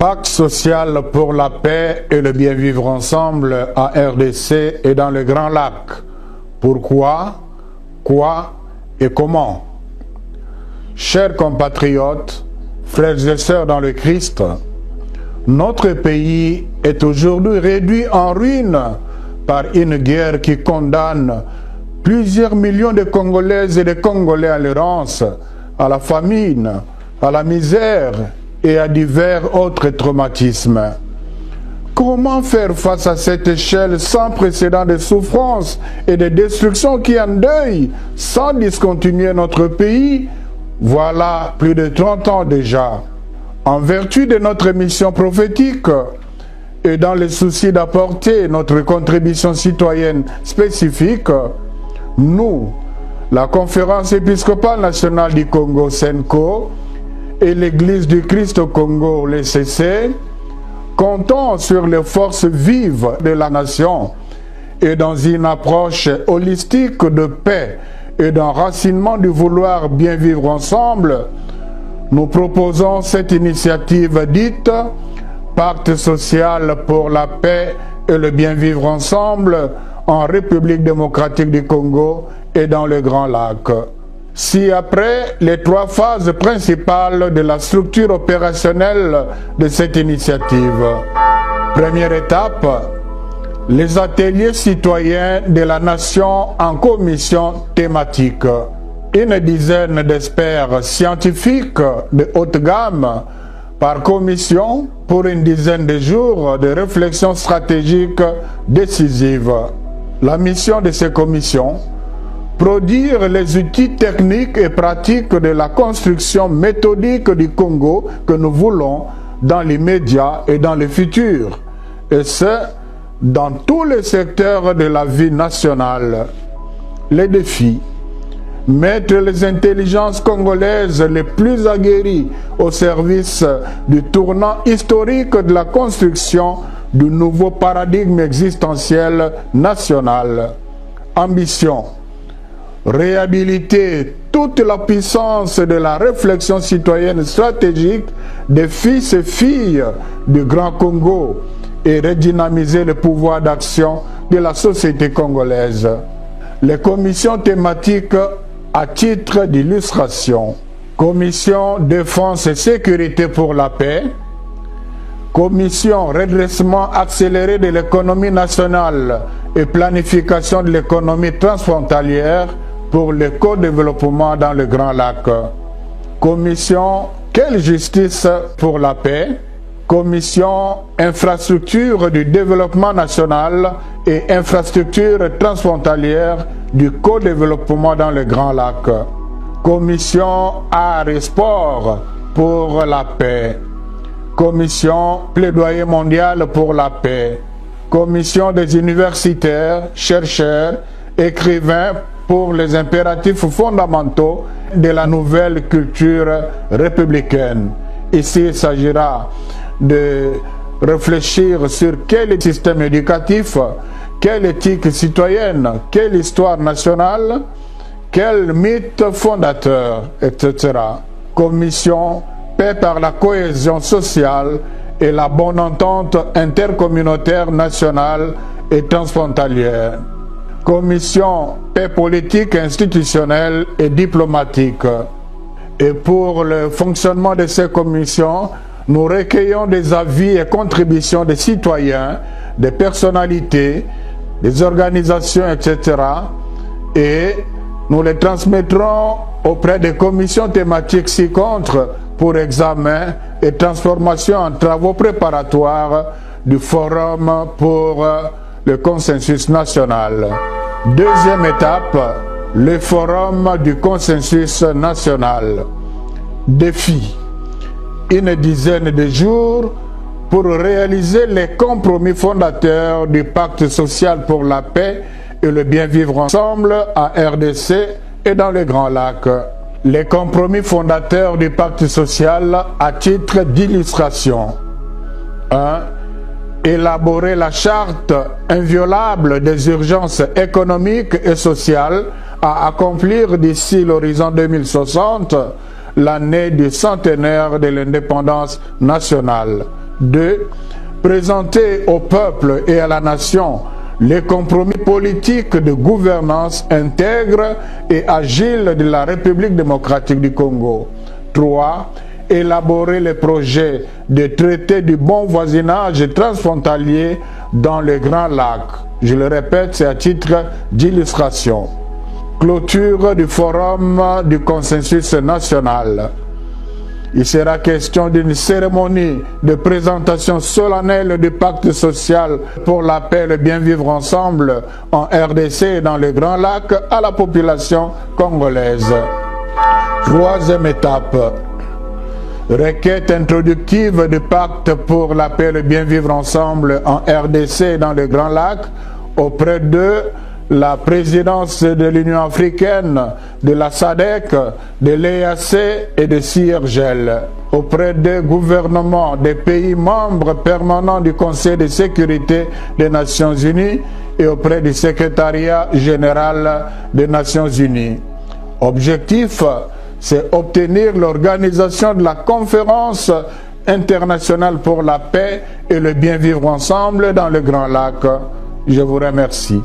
Pacte social pour la paix et le bien vivre ensemble à RDC et dans le Grand Lac. Pourquoi, quoi et comment? Chers compatriotes, frères et sœurs dans le Christ, notre pays est aujourd'hui réduit en ruine par une guerre qui condamne plusieurs millions de Congolaises et de Congolais à l'errance, à la famine, à la misère et à divers autres traumatismes. Comment faire face à cette échelle sans précédent de souffrance et de destruction qui endeuille sans discontinuer notre pays, voilà plus de 30 ans déjà? En vertu de notre mission prophétique et dans le souci d'apporter notre contribution citoyenne spécifique, nous, la Conférence épiscopale nationale du Congo, CENCO, et l'Église du Christ au Congo, l'ECC, comptons sur les forces vives de la nation et dans une approche holistique de paix et d'enracinement du vouloir bien vivre ensemble, nous proposons cette initiative dite Pacte social pour la paix et le bien vivre ensemble en République démocratique du Congo et dans le Grand Lac. Si après les 3 phases principales de la structure opérationnelle de cette initiative, première étape, les ateliers citoyens de la nation en commission thématique. Une dizaine d'experts scientifiques de haute gamme par commission pour une dizaine de jours de réflexion stratégique décisive. La mission de ces commissions: produire les outils techniques et pratiques de la construction méthodique du Congo que nous voulons dans l'immédiat et dans le futur, et ce, dans tous les secteurs de la vie nationale. Les défis: mettre les intelligences congolaises les plus aguerries au service du tournant historique de la construction du nouveau paradigme existentiel national. Ambition: réhabiliter toute la puissance de la réflexion citoyenne stratégique des fils et filles du Grand Congo et redynamiser le pouvoir d'action de la société congolaise. Les commissions thématiques à titre d'illustration: Commission défense et sécurité pour la paix, Commission redressement accéléré de l'économie nationale et planification de l'économie transfrontalière pour le co-développement dans le Grand Lac, Commission quelle justice pour la paix, Commission infrastructure du développement national et infrastructure transfrontalière du co-développement dans le Grand Lac, Commission art et sport pour la paix, Commission plaidoyer mondial pour la paix, Commission des universitaires, chercheurs, écrivains pour les impératifs fondamentaux de la nouvelle culture républicaine. Ici, il s'agira de réfléchir sur quel système éducatif, quelle éthique citoyenne, quelle histoire nationale, quel mythe fondateur, etc. Commission paix par la cohésion sociale et la bonne entente intercommunautaire nationale et transfrontalière. Commission paix politique, institutionnelle et diplomatique. Et pour le fonctionnement de ces commissions, nous recueillons des avis et contributions des citoyens, des personnalités, des organisations, etc. Et nous les transmettrons auprès des commissions thématiques ci-contre pour examen et transformation en travaux préparatoires du Forum pour le consensus national. Deuxième étape, le Forum du consensus national. Défi: une dizaine de jours pour réaliser les compromis fondateurs du Pacte social pour la paix et le bien vivre ensemble à RDC et dans le Grand Lac. Les compromis fondateurs du Pacte social à titre d'illustration. 1. Élaborer la charte inviolable des urgences économiques et sociales à accomplir d'ici l'horizon 2060, l'année du centenaire de l'indépendance nationale. 2. Présenter au peuple et à la nation les compromis politiques de gouvernance intègre et agile de la République démocratique du Congo. 3. Élaborer les projets de traité du bon voisinage transfrontalier dans les Grands Lacs. Je le répète, c'est à titre d'illustration. Clôture du forum du consensus national. Il sera question d'une cérémonie de présentation solennelle du pacte social pour la paix et le bien vivre ensemble en RDC et dans les Grands Lacs à la population congolaise. Troisième étape. Requête introductive du pacte pour la paix et le bien vivre ensemble en RDC et dans les Grands Lacs auprès de la présidence de l'Union africaine, de la SADC, de l'EAC et de CIRGL, auprès des gouvernements des pays membres permanents du Conseil de sécurité des Nations Unies et auprès du secrétariat général des Nations Unies. Objectif, c'est obtenir l'organisation de la conférence internationale pour la paix et le bien vivre ensemble dans le Grand Lac. Je vous remercie.